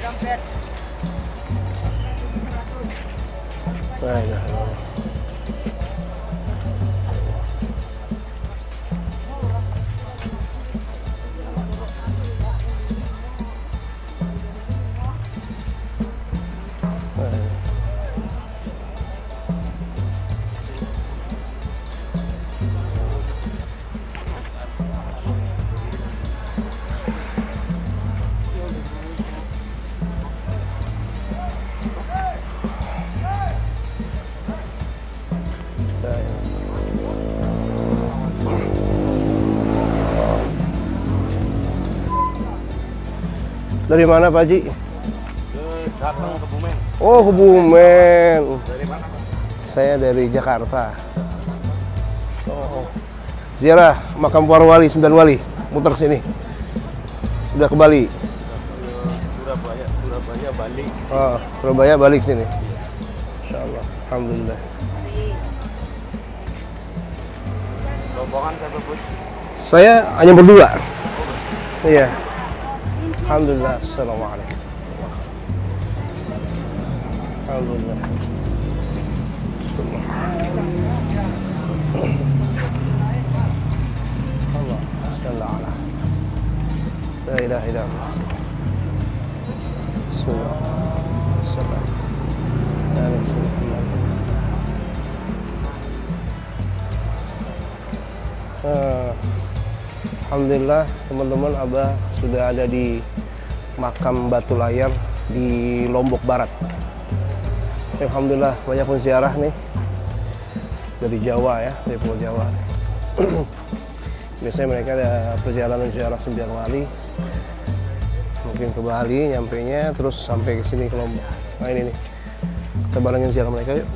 Dompet. Dari mana Pak Haji? Datang ke Bumen. Oh, ke Bumen. Dari mana, Pak? Saya dari Jakarta. Oh. Ziarah makam para wali, 9 wali. Muter sini. Sudah ke Bali. Surabaya, Bali. Oh, Surabaya balik sini. Insyaallah. Alhamdulillah. Rombongan siapa, Bos? Saya hanya berdua. Iya. Alhamdulillah. Assalamualaikum. Alhamdulillah. Allah. Assalamualaikum. La ilaha illallah. Bismillah. Alhamdulillah teman-teman, Abah sudah ada di makam Batu Layar di Lombok Barat. Alhamdulillah banyak pun ziarah nih dari Jawa ya, dari Pulau Jawa. Biasanya mereka ada perjalanan ziarah 9 wali, mungkin ke Bali nyampainya terus sampai ke sini ke Lombok. Nah ini nih, kita barengin ziarah mereka yuk.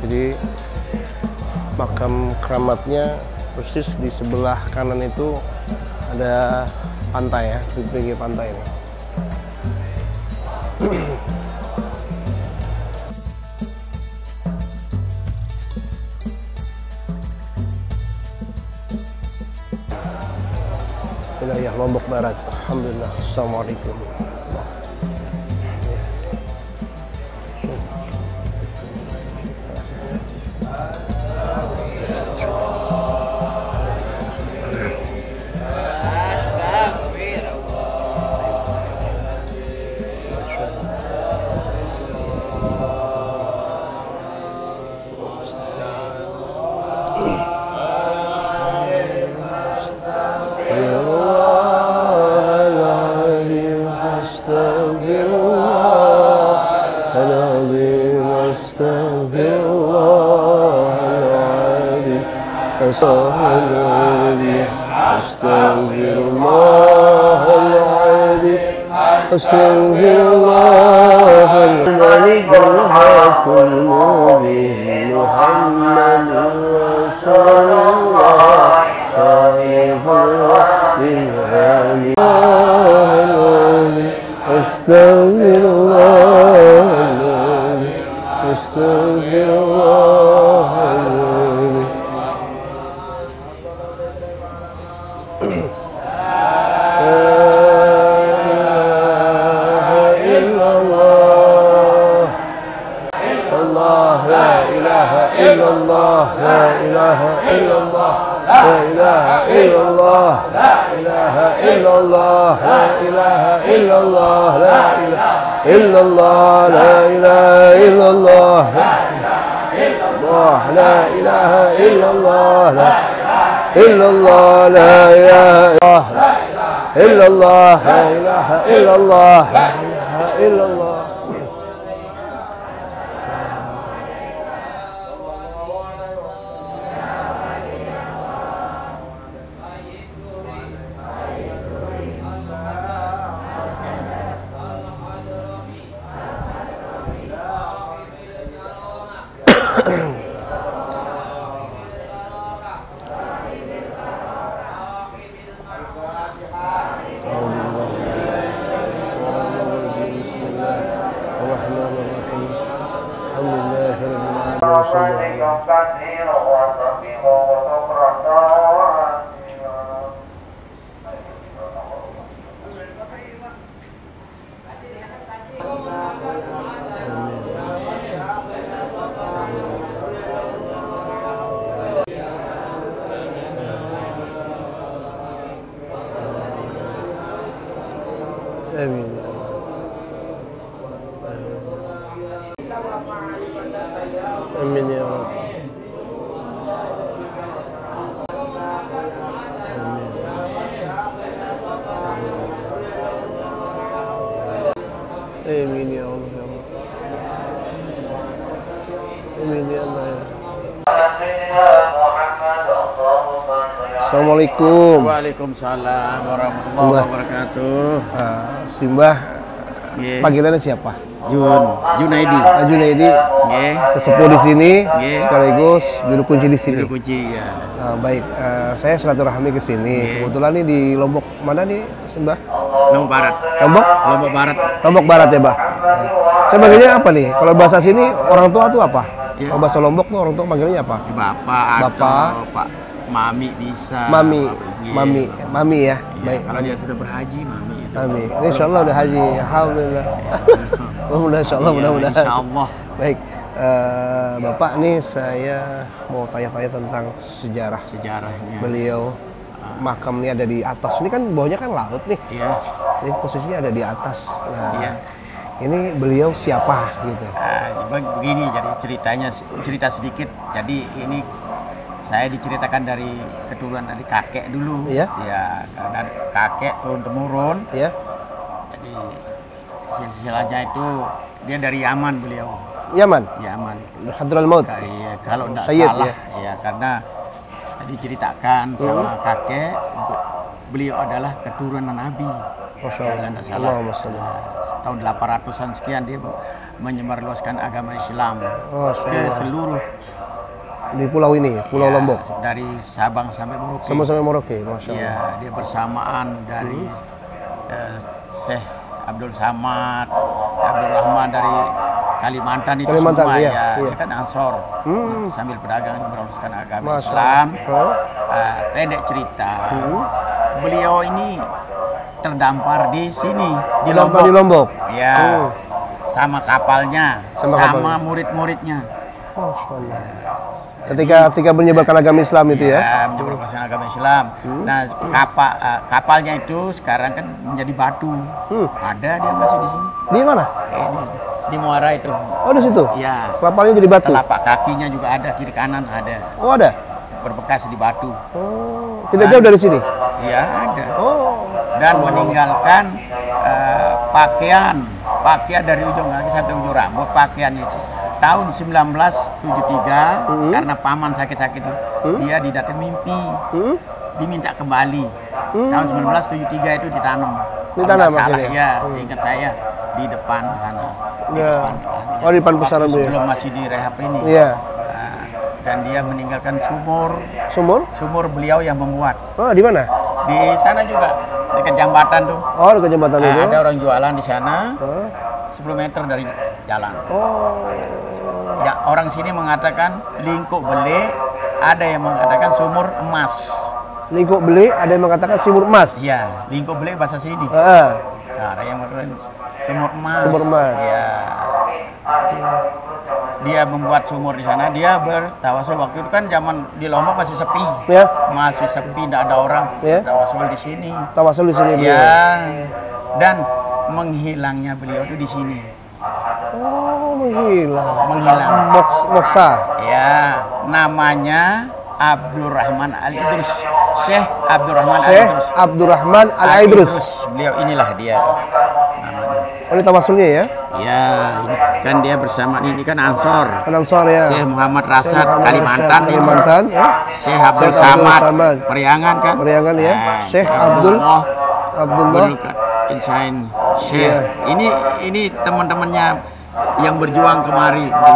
Jadi makam keramatnya persis di sebelah kanan itu ada pantai ya, di pinggir pantai ini. Wilayah Lombok Barat. Alhamdulillah. Assalamualaikum. Astaghfirullah al-malikul hakul mubin Muhammadur Rasulullah sahibul wa'dil hamid Astaghfirullah Astaghfirullah illallah, la ilaha illallah, la ilaha illallah, la ilaha illallah, la ilaha illallah, la ilaha illallah, la ilaha illallah, la ilaha illallah, la illallah, la ilaha illallah, la ilaha illallah, la ilaha illallah. Amin. Amin ya Rabb. Amin ya Allah. Amin ya Allah. Assalamualaikum. Waalaikumsalam warahmatullahi wabarakatuh. Simbah, panggilannya siapa? Junaidi. Junaidi. Sesepuh di sini, sekaligus juru kunci di sini. Juru kunci ya. Baik, saya silaturahmi ke sini. Kebetulan nih di Lombok mana nih, Simbah? Lombok Barat. Lombok Barat. Lombok Barat ya, Bah. Saya manggilnya apa nih? Kalau bahasa sini orang tua tuh apa? Ya. Kalau bahasa Lombok tuh orang tua manggilnya apa? Bapak. Pak. Mami bisa. Mami ya. Ya, Baik. kalau dia sudah berhaji, mami itu. Mami. Ini insya Allah udah haji. Alhamdulillah. Mudah-mudahan insya Allah, mudah-mudahan. Insya Allah. Baik. Bapak nih saya mau tanya-tanya tentang Sejarahnya. beliau. Makamnya ada di atas. Ini kan bawahnya kan laut nih. Iya. Ini posisinya ada di atas. Nah, Iya. ini beliau siapa gitu? Begini, jadi cerita sedikit. Jadi ini saya diceritakan dari keturunan dari kakek dulu. Iya. Ya, karena kakek turun temurun. Ya. Jadi silsilahnya itu dia dari Yaman beliau. Yaman. Hadraul Maut. Iya, kalau tidak Sayyid, salah, ya? ya karena diceritakan sama kakek, beliau adalah keturunan Nabi. Masya Kalau Allah. tidak salah. Allahumma shalli. Tahun 800-an sekian dia menyebarluaskan agama Islam Masya ke Allah. seluruh Di pulau ini, Pulau ya, Lombok. dari Sabang sampai Merauke. Sama-sama Merauke, Masya Allah. Ya, dia bersamaan dari Syekh Abdul Samad, Abdul Rahman dari Kalimantan itu Kalimantan, semua iya, ya. iya. Dia kan Ansor. Sambil pedagang meneruskan agama Masya Islam. Allah. Pendek cerita, beliau ini terdampar di sini di Terdampar Lombok. di Lombok. Ya. Sama kapalnya, Sama sama kapalnya. murid-muridnya. Masya Allah. Ketika menyebarkan agama Islam itu ya? Ya, menyebarkan agama Islam. Nah, kapalnya itu sekarang kan menjadi batu. Ada dia masih di sini. Di mana? Di Muara itu. Oh, di situ? Ya. Kapalnya jadi batu? Telapak kakinya juga ada, kiri kanan ada. Oh, ada? Berbekas di batu. Oh, tidak jauh dari sini? Iya, ada. Oh. Dan meninggalkan pakaian dari ujung kaki sampai ujung rambut, pakaian itu. Tahun 1973, karena paman sakit-sakit, dia didatang mimpi, diminta kembali. Tahun 1973 itu ditanam. Ditanam Kalau nggak salah akhirnya? ya, seingat saya di depan sana. Di Ya. depan. Oh, di depan pesantren Waktu dia. sebelum masih direhab ini. Iya. Nah, dan dia meninggalkan Sumur? sumur beliau yang membuat. Oh, di mana? Di sana juga, dekat jambatan tuh. Oh, dekat jembatan itu. Ada orang jualan di sana, Oh. 10 meter dari jalan. Oh. Ya, orang sini mengatakan lingkup bele, ada yang mengatakan sumur emas. Lingkup beli, ada yang mengatakan sumur emas. Ya, lingkup bele bahasa sini. Ah. Nah, ada yang mengatakan sumur emas. Sumur emas. Ya. dia membuat sumur di sana, dia bertawasul. Waktu itu kan zaman di Lombok masih sepi, Ya. masih sepi, tidak ada orang. Ya. Tawasul di sini. Tawasul di sini beliau. Ya, dan menghilangnya beliau itu di sini. Oh, menghilang. Menghilang. Moksa. Ya, namanya Abdurrahman Al-Idrus. Syekh Abdurrahman Syekh Al-Idrus. Abdurrahman Al-Idrus. Beliau inilah dia namanya. Oh, ini tawasulnya ya? Ya, ini kan dia bersama ini kan Ansor. Ansor ya. Syekh Muhammad Rasad Syekh Muhammad Kalimantan, Rasad, Kalimantan ya. Syekh Abdul Syekh Abdul Samad Samad. Periangan kan? Periangan ya. Nah, Syekh Abdullah. Insain Syekh. Iya. Ini teman-temannya yang berjuang kemari di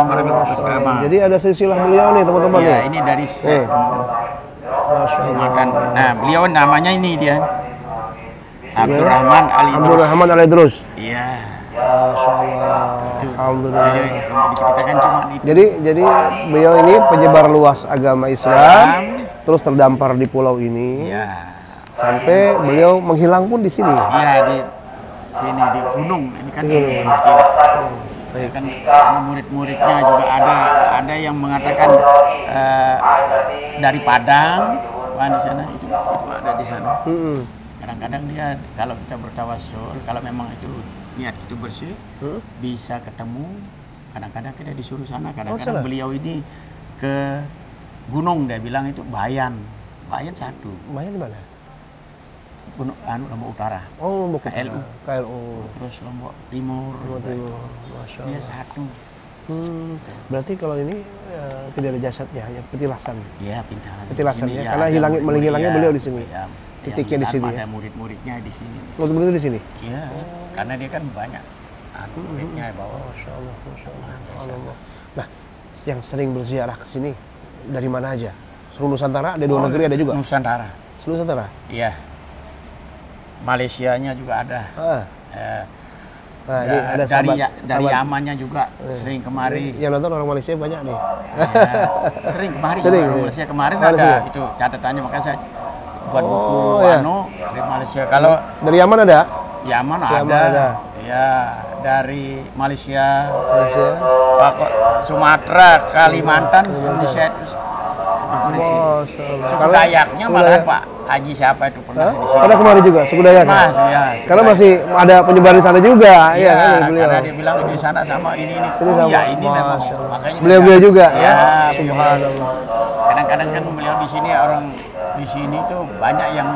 agama. Jadi ada silsilah beliau nih teman-teman Ya, nih. ini dari Syekh. Masya Allah. Nah, beliau namanya ini dia. Abdurrahman Al-Idrus. Abdurrahman Al-Idrus. Iya. Masya Allah. Alhamdulillah. Jadi, diceritakan cuma itu. Jadi beliau ini penyebar luas agama Islam, terus terdampar di pulau ini, Iya. sampai beliau menghilang pun di sini. Iya, di sini di gunung. Ini kan gunung kecil. Ya kan murid-muridnya juga ada yang mengatakan dari Padang, wah di sana itu ada di sana. Kadang-kadang dia kalau kita bertawasul, kalau memang itu niat itu bersih, bisa ketemu. Kadang-kadang kita disuruh sana, kadang-kadang beliau ini ke gunung, dia bilang itu Bayan satu. Bayan di mana? Gunung Lombok Utara. Oh, Lombok KLU. KLU. Terus Lombok Timur. Masya Dia Allah. satu. Berarti kalau ini tidak ada jasadnya, hanya petilasan. Iya, Petilasan Ini ya, karena menghilangnya beliau di sini. Ya, Titiknya di sini. Ada Ya? murid-muridnya di sini. Murid-murid di sini. Iya, karena dia kan banyak muridnya bawa. Masya Allah, Masya Allah. Nah, yang sering berziarah ke sini dari mana aja? Seluruh Nusantara, ada dua negeri ada juga? Nusantara. Seluruh Nusantara? Iya. Malaysianya juga ada. Nah, ini ada dari Yamannya juga sering kemari. Yang nonton orang Malaysia banyak nih. Sering kemari. Sering, orang ya. Malaysia kemarin Malaysia. ada itu catatannya, makanya saya buat buku ya. dari Malaysia. Kalau dari Yaman ada? Yaman Yaman ada. ada. Ya, dari Malaysia, Malaysia. Sumatera, Kalimantan, Indonesia itu sering sih. Masya Allah. Suku Dayaknya malah Pak Haji siapa itu pernah di sini. Ada kemarin juga, suku Dayak. Mas, ya, Karena masih ada penyebar di sana juga, iya kan, beliau. karena dia bilang di sana sama ini. Sini sama. Iya, ini memang. Masya Allah. Makanya Beliau juga ya. ya. Beliau. Subhanallah. Kadang-kadang kan beliau di sini, orang di sini tuh banyak yang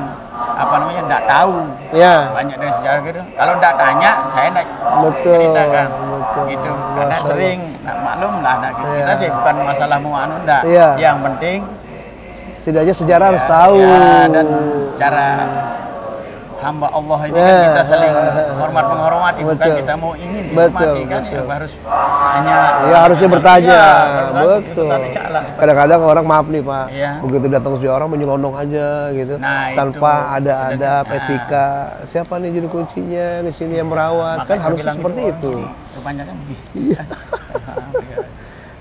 apa namanya enggak tahu. Ya. Banyak dari sejarah gitu. Kalau enggak tanya, saya enggak Betul. ceritakan. Betul. Gitu. Karena Masya sering maklum lah gitu. Iya. Kita sih bukan masalah mau anu enggak. Iya. Yang penting Setidaknya sejarah harus tahu. ya, dan cara hamba Allah ini kan kita saling menghormati, bukan Betul. kita mau ingin Betul, dihormati kan, betul. ya harus hanya Ya harusnya bertanya. ya, Betul. Kadang-kadang orang maaf nih Pak, Iya. begitu datang ziarah menyelonong aja gitu, Nah, tanpa itu. ada adab, Nah. etika. Siapa nih juru kuncinya di sini yang merawat? Kan Makanya harusnya bilang seperti orang itu. sini kebanyakan begitu.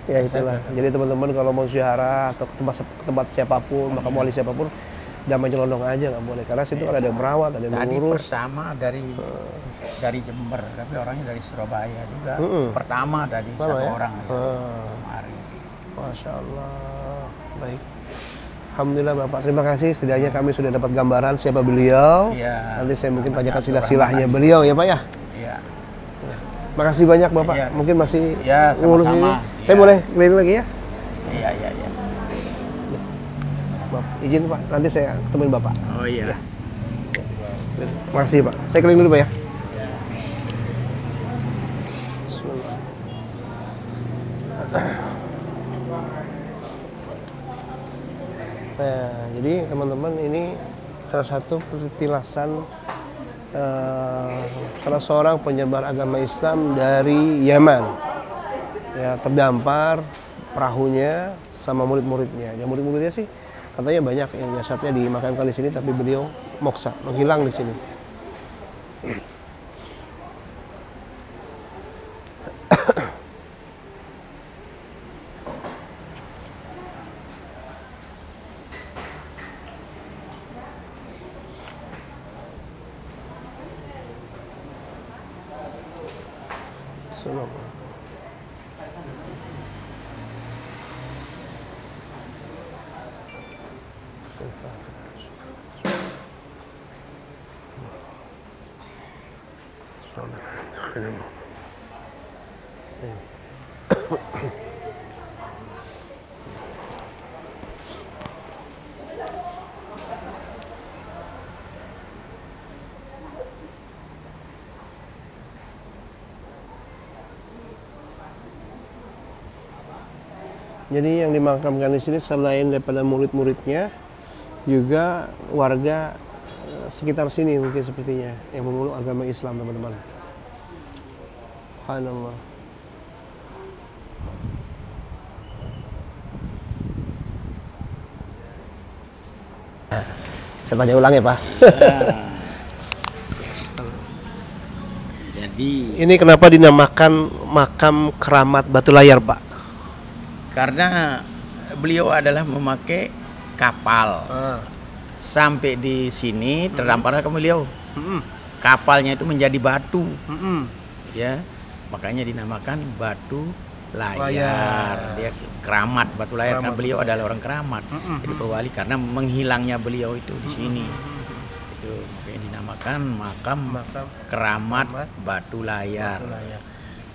Ya itulah. Jadi teman-teman kalau mau ziarah atau ke tempat siapapun, makam wali siapapun, jangan nyelonong aja, nggak boleh. Karena situ kan ada yang merawat, ada yang Tadi mengurus. pertama dari Jember, tapi orangnya dari Surabaya juga. Pertama tadi Mana satu ya? orang ya, kemarin. Masya Allah. Baik. Alhamdulillah Bapak, terima kasih. Setidaknya kami sudah dapat gambaran siapa beliau. Iya. Nanti saya mungkin Namanya tanyakan Abdurrahman silah-silahnya Ali. beliau ya Pak ya. Iya. Makasih banyak Bapak. Iya. Mungkin masih Ya, ngurus sama-sama. ini. Iya. Saya boleh keliling lagi ya? Iya. Bapak, izin Pak, nanti saya ketemuin Bapak. Oh iya. Makasih Pak. Saya keliling dulu Pak ya. Bismillah. Nah, jadi teman-teman ini salah satu petilasan salah seorang penyebar agama Islam dari Yaman. Ya, terdampar perahunya sama murid-muridnya. Ya, murid-muridnya sih katanya banyak yang jasadnya dimakamkan di sini, tapi beliau moksa, menghilang di sini. Jadi yang dimakamkan di sini selain daripada murid-muridnya, juga warga sekitar sini mungkin sepertinya yang memeluk agama Islam, teman-teman. Subhanallah. Saya tanya ulang ya, Pak. Jadi Ini kenapa dinamakan makam keramat Batu Layar, Pak? karena beliau adalah memakai kapal sampai di sini terdampar ke beliau. Kapalnya itu menjadi batu, ya, makanya dinamakan Batu Layar. Dia keramat Batu Layar karena beliau adalah orang keramat. Jadi perwali karena menghilangnya beliau itu di sini. Itu makanya dinamakan makam keramat Batu Layar.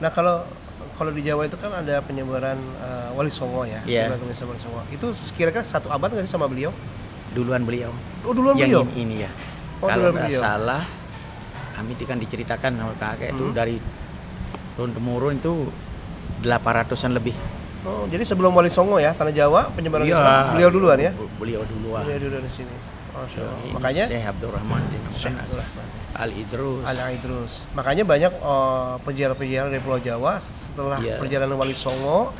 Nah, kalau di Jawa itu kan ada penyebaran Wali Songo ya, Wali Songo. Itu kira-kira satu abad nggak sih sama beliau? Duluan beliau. Oh, duluan yang beliau. Ini ya. Oh, kalau duluan nggak beliau. salah, kami itu kan diceritakan sama kakek itu dari turun temurun itu 800-an lebih. Oh, jadi sebelum Wali Songo ya, tanah Jawa penyebaran Iya. Islam beliau duluan ya? Beliau duluan. Beliau duluan di sini. Masya Allah. Ini Makanya Syekh Abdurrahman dinamakan Al-Idrus. Al-Idrus. Makanya banyak penjara-penjara dari Pulau Jawa setelah perjalanan Wali Songo,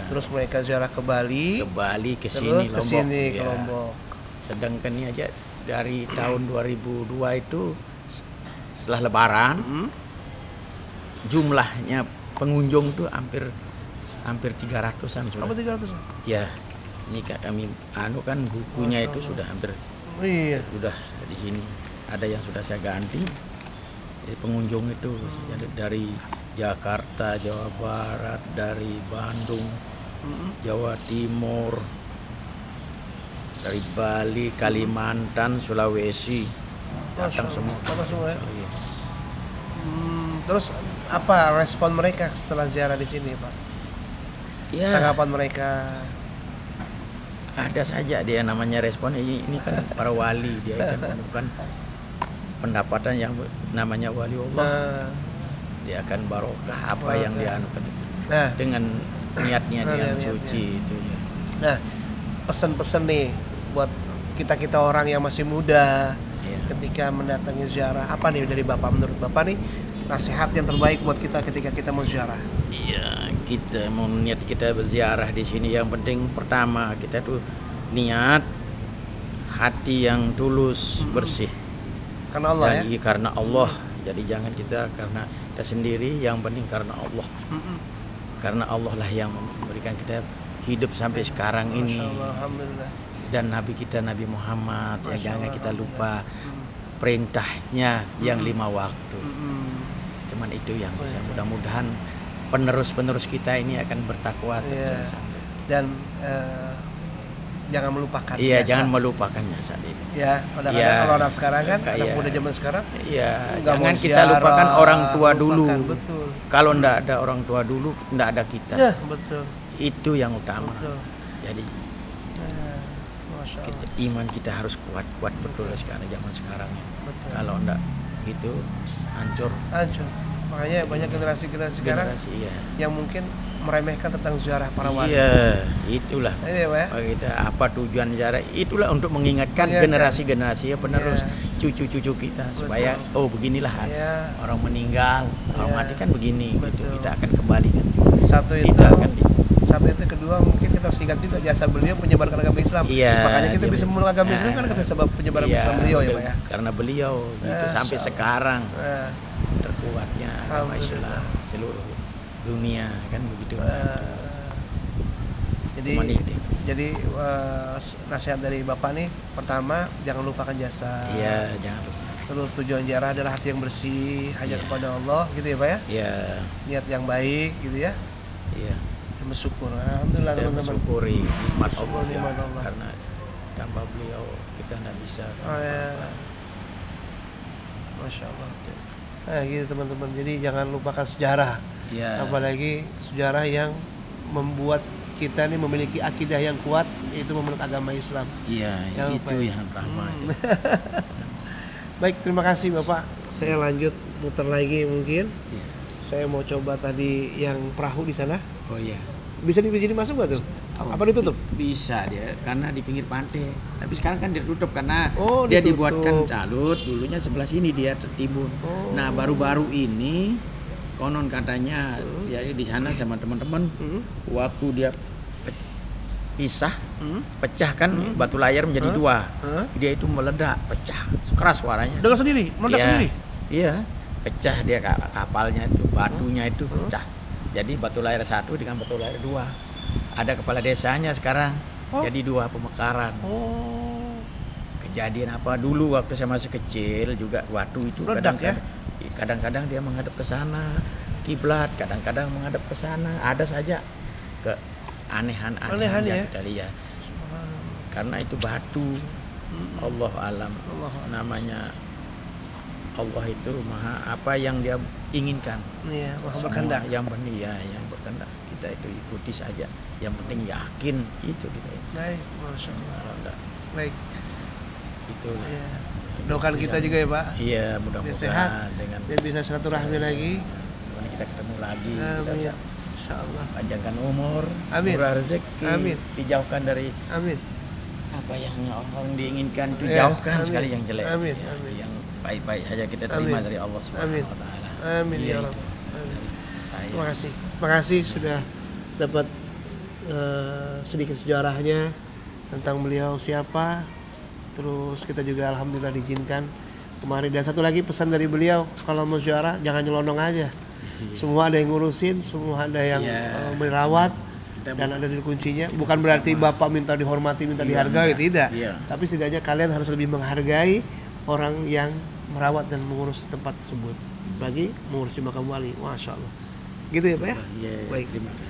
terus mereka ziarah ke Bali, ke sini terus ke sini ke Lombok. Sedangkan ini aja dari tahun 2002 itu setelah Lebaran jumlahnya pengunjung tuh hampir 300-an sudah. Apa 300? Ya, ini kami kan bukunya itu sudah hampir sudah di sini. Ada yang sudah saya ganti. Jadi pengunjung itu dari Jakarta, Jawa Barat, dari Bandung, Jawa Timur, dari Bali, Kalimantan, Sulawesi, datang semua. Ya? Terus apa respon mereka setelah ziarah di sini, Pak? Ya. Tanggapan mereka? Ada saja dia namanya respon. Ini kan para wali, dia kan bukan pendapatan yang namanya wali Allah. Dia akan barokah apa yang dia anukan itu. Nah, dengan niatnya dia suci itu ya. Nah, pesan-pesan nih buat kita orang yang masih muda ketika mendatangi ziarah, apa nih dari Bapak, menurut Bapak nih nasihat yang terbaik buat kita ketika kita mau ziarah? Iya, kita mau niat kita berziarah di sini yang penting pertama kita tuh niat hati yang tulus, bersih. Karena Allah. Jadi karena Allah. Jadi jangan kita karena kita sendiri, yang penting karena Allah. Karena Allah lah yang memberikan kita hidup sampai sekarang ini. Alhamdulillah. Dan Nabi kita Nabi Muhammad, ya jangan kita lupa perintahnya yang 5 waktu. Cuman itu yang bisa, mudah-mudahan penerus kita ini akan bertakwa terus. Dan jangan melupakan. Iya, jangan melupakannya saat ini. Ya, kadang-kadang kalau anak sekarang kan, anak muda zaman sekarang. Iya, jangan kita lupakan orang tua dulu. Betul. Kalau ndak ada orang tua dulu, ndak ada kita. Ya, betul. Itu yang utama. Betul. Jadi iman kita harus kuat betul sekarang zaman sekarang ya. Kalau ndak gitu hancur. Makanya banyak generasi sekarang yang mungkin meremehkan tentang ziarah para wali. Iya, itulah. Iya, kita apa tujuan ziarah? Itulah untuk mengingatkan generasi-generasi ya penerus, cucu-cucu kita supaya beginilah orang meninggal, orang mati kan begini gitu. Kita akan kembali kan. Satu itu, kedua mungkin kita harus ingat juga jasa beliau menyebarkan agama Islam. Makanya kita bisa memeluk agama Islam kan karena sebab penyebaran Islam beliau ya, Pak ya. Karena beliau gitu sampai sekarang terkuatnya agama Islam seluruh dunia kan begitu. Jadi nasihat dari Bapak nih, pertama jangan lupakan jasa. Iya, jangan lupa. Terus tujuan ziarah adalah hati yang bersih, hanya kepada Allah gitu ya, Pak ya. Iya. Niat yang baik gitu ya. Iya. Bersyukur. Alhamdulillah teman-teman. Mensyukuri nikmat Allah, nikmat Allah. Karena tanpa beliau kita nggak bisa. Oh, ya. Masya Allah. Nah gitu teman-teman, jadi jangan lupakan sejarah. Ya. Apalagi sejarah yang membuat kita nih memiliki akidah yang kuat, yaitu memeluk agama Islam. Iya, Jangan itu lupa. yang pertama. Baik, terima kasih Bapak. Saya lanjut muter lagi mungkin. Iya. Saya mau coba tadi yang perahu di sana. Oh iya. Bisa masuk nggak tuh? Oh, Apa ditutup? Bisa dia, karena di pinggir pantai. Tapi sekarang kan ditutup karena Oh, dia ditutup. dibuatkan calut. Dulunya sebelah sini dia tertimbun. Oh. Nah baru-baru ini konon katanya jadi di sana sama teman-teman waktu dia pisah pecah kan batu layar menjadi dua. Dia itu meledak, pecah, keras suaranya. Dengar sendiri, meledak Iya, sendiri. Iya, pecah dia kapalnya itu, batunya itu pecah. Jadi batu layar satu dengan batu layar dua. Ada kepala desanya sekarang. Jadi dua pemekaran. Oh. Kejadian apa dulu waktu saya masih kecil juga batu itu Meledak ya? kadang-kadang dia menghadap ke sana kiblat, kadang-kadang menghadap ke sana. Ada saja keanehan Anehan ya? yang kita lihat. Karena itu batu. Allah alam. Namanya Allah itu maha apa yang dia inginkan. Iya, maha Semua berkehendak. yang benar ya, yang berkehendak kita itu ikuti saja. Yang penting yakin itu kita. Baik, Masya Allah. Kalau enggak Baik. itu Iya. Doakan kita juga ya Pak. iya Biar sehat. mudah-mudahan dengan Biar bisa silaturahmi lagi. kita ketemu lagi kita Amin. Insya Allah. panjangkan umur, Amin. murah rezeki, Amin. dijauhkan dari Amin. apa yang orang diinginkan itu Ya, jauhkan amin. sekali yang jelek. Amin, Ya, amin. yang baik-baik saja kita terima Amin. dari Allah Amin. Subhanahu wa taala. Amin Iya, ya Rabb. itu. Amin. Saya Terima kasih. Terima kasih sudah dapat sedikit sejarahnya tentang beliau siapa. Terus kita juga alhamdulillah diizinkan kemarin. Dan satu lagi pesan dari beliau, kalau mau ziarah jangan nyelonong aja. Semua ada yang ngurusin, semua ada yang Iya. merawat Kita dan ada di kuncinya. Bukan berarti Bapak minta dihormati, minta dihargai, tidak. Iya. Tapi setidaknya kalian harus lebih menghargai orang yang merawat dan mengurus tempat tersebut. Bagi mengurusi makam wali, masya Allah. Gitu ya Pak ya? Iya, Baik. terima kasih.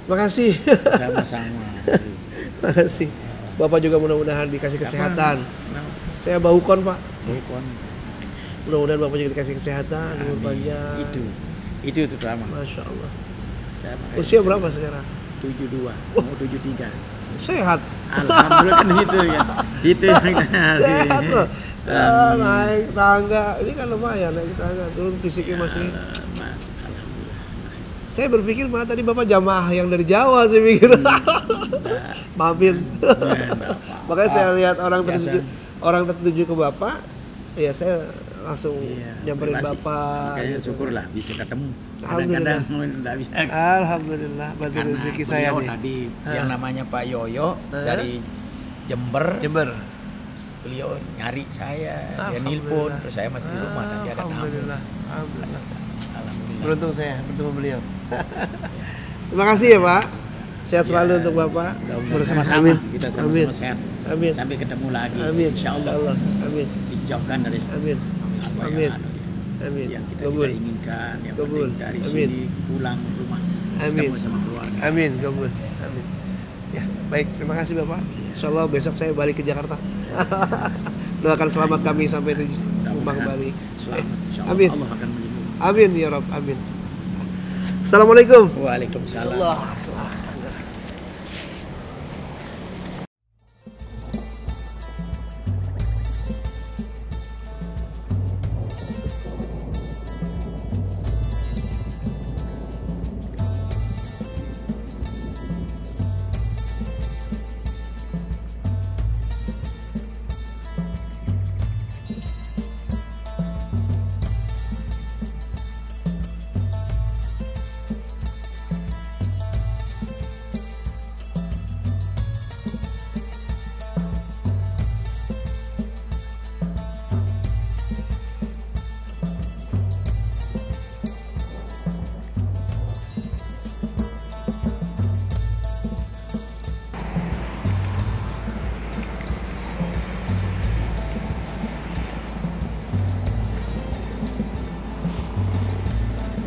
Terima kasih. Sama-sama. Terima kasih. Bapak juga mudah-mudahan dikasih kesehatan. Saya Bahukon Pak. Bukan. Mudah-mudahan Bapak juga dikasih kesehatan, umur panjang. Itu pertama. Masya Allah. Saya Usia berapa sekarang? 72, mau 73. Sehat. Alhamdulillah kan itu ya. Itu yang Sehat loh. Naik tangga. Ini kan lumayan naik tangga. Turun fisiknya masih. Mas, alhamdulillah. Saya berpikir mana tadi Bapak jamaah yang dari Jawa saya pikir. Maafin. Makanya saya lihat orang tertuju ke Bapak, ya saya langsung nyamperin Terima kasih. Bapak. Kayaknya gitu. syukurlah bisa ketemu. Alhamdulillah. Kadang-kadang nggak bisa. Alhamdulillah, berarti Karena rezeki saya beliau nih. tadi yang namanya Pak Yoyo dari Jember, Jember. beliau nyari saya, dia nelpon, terus saya masih di rumah dan dia ada tamu. Alhamdulillah. Alhamdulillah. Alhamdulillah. Beruntung saya bertemu beliau. Terima kasih ya Pak. Sehat selalu untuk Bapak. Sama-sama. Amin. Kita Amin. sama-sama sehat. Amin. Sampai ketemu lagi. Amin. Insya Allah. Amin. Dijauhkan dari Amin. apa Amin. yang, Amin. yang kita Kabul. tidak inginkan. Yang Kabul. penting dari Amin. sini pulang rumah. Amin. Ketemu sama keluarga. Amin. Kabul. Amin. Ya, baik. Terima kasih Bapak. Insyaallah besok saya balik ke Jakarta. Doakan selamat kami sampai rumah kembali. Selamat. Insya Allah, Amin. Allah akan melindungi. Amin ya Rabb. Amin. Assalamualaikum. Waalaikumsalam. Allah.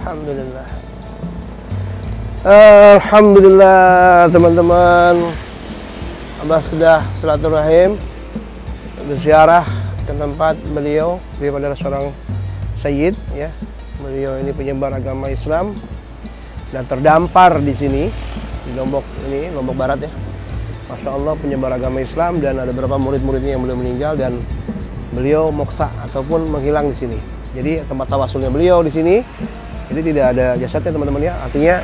Alhamdulillah. Alhamdulillah teman-teman. Abah sudah silaturahim berziarah ke tempat beliau daripada seorang sayyid ya. Beliau ini penyebar agama Islam dan terdampar di sini di Lombok ini, Lombok Barat ya. Masya Allah, penyebar agama Islam, dan ada beberapa murid-muridnya yang belum meninggal dan beliau moksa ataupun menghilang di sini. Jadi tempat tawasulnya beliau di sini. Jadi tidak ada jasadnya teman-teman ya. Artinya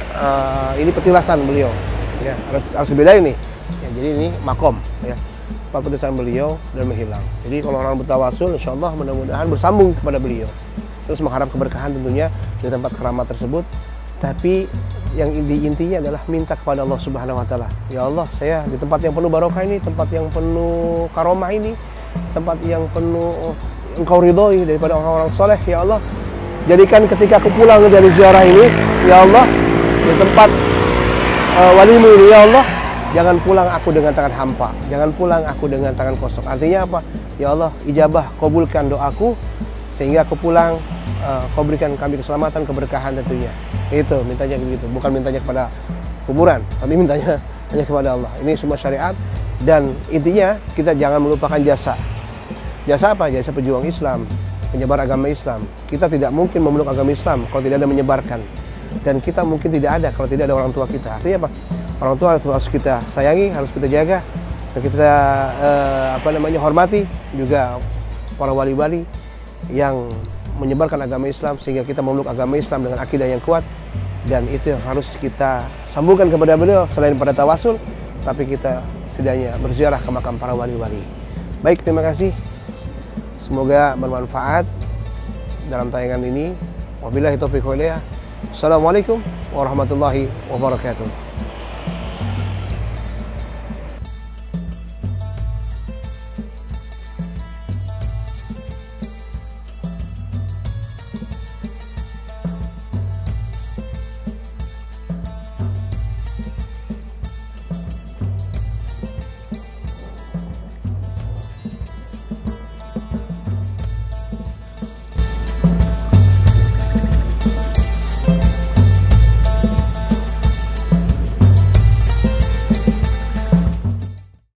ini petilasan beliau. Ya, harus beda ini. Ya, jadi ini makom ya. Tempat petilasan beliau dan menghilang. Jadi kalau orang bertawasul, insya Allah mudah-mudahan bersambung kepada beliau. Terus mengharap keberkahan tentunya di tempat keramat tersebut. Tapi yang intinya adalah minta kepada Allah Subhanahu wa taala. Ya Allah, saya di tempat yang penuh barokah ini, tempat yang penuh karomah ini, tempat yang penuh Engkau ridhoi daripada orang-orang soleh, ya Allah. Jadikan ketika aku pulang dari ziarah ini, ya Allah, di tempat walimu ini, ya Allah, jangan pulang aku dengan tangan hampa, jangan pulang aku dengan tangan kosong. Artinya apa? Ya Allah, ijabah, kabulkan doaku sehingga aku pulang, kau berikan kami keselamatan, keberkahan tentunya. Itu mintanya begitu, bukan mintanya kepada kuburan, tapi mintanya hanya kepada Allah. Ini semua syariat, dan intinya kita jangan melupakan jasa. Jasa apa? Jasa pejuang Islam, penyebar agama Islam. Kita tidak mungkin memeluk agama Islam kalau tidak ada menyebarkan, dan kita mungkin tidak ada kalau tidak ada orang tua kita. Artinya apa? Orang tua harus kita sayangi, harus kita jaga, dan kita hormati juga para wali-wali yang menyebarkan agama Islam sehingga kita memeluk agama Islam dengan akidah yang kuat, dan itu yang harus kita sambungkan kepada beliau selain pada tawasul, tapi kita setidaknya berziarah ke makam para wali-wali. Baik, terima kasih. Semoga bermanfaat dalam tayangan ini. Wabillahi taufiq wal hidayah. Assalamualaikum warahmatullahi wabarakatuh.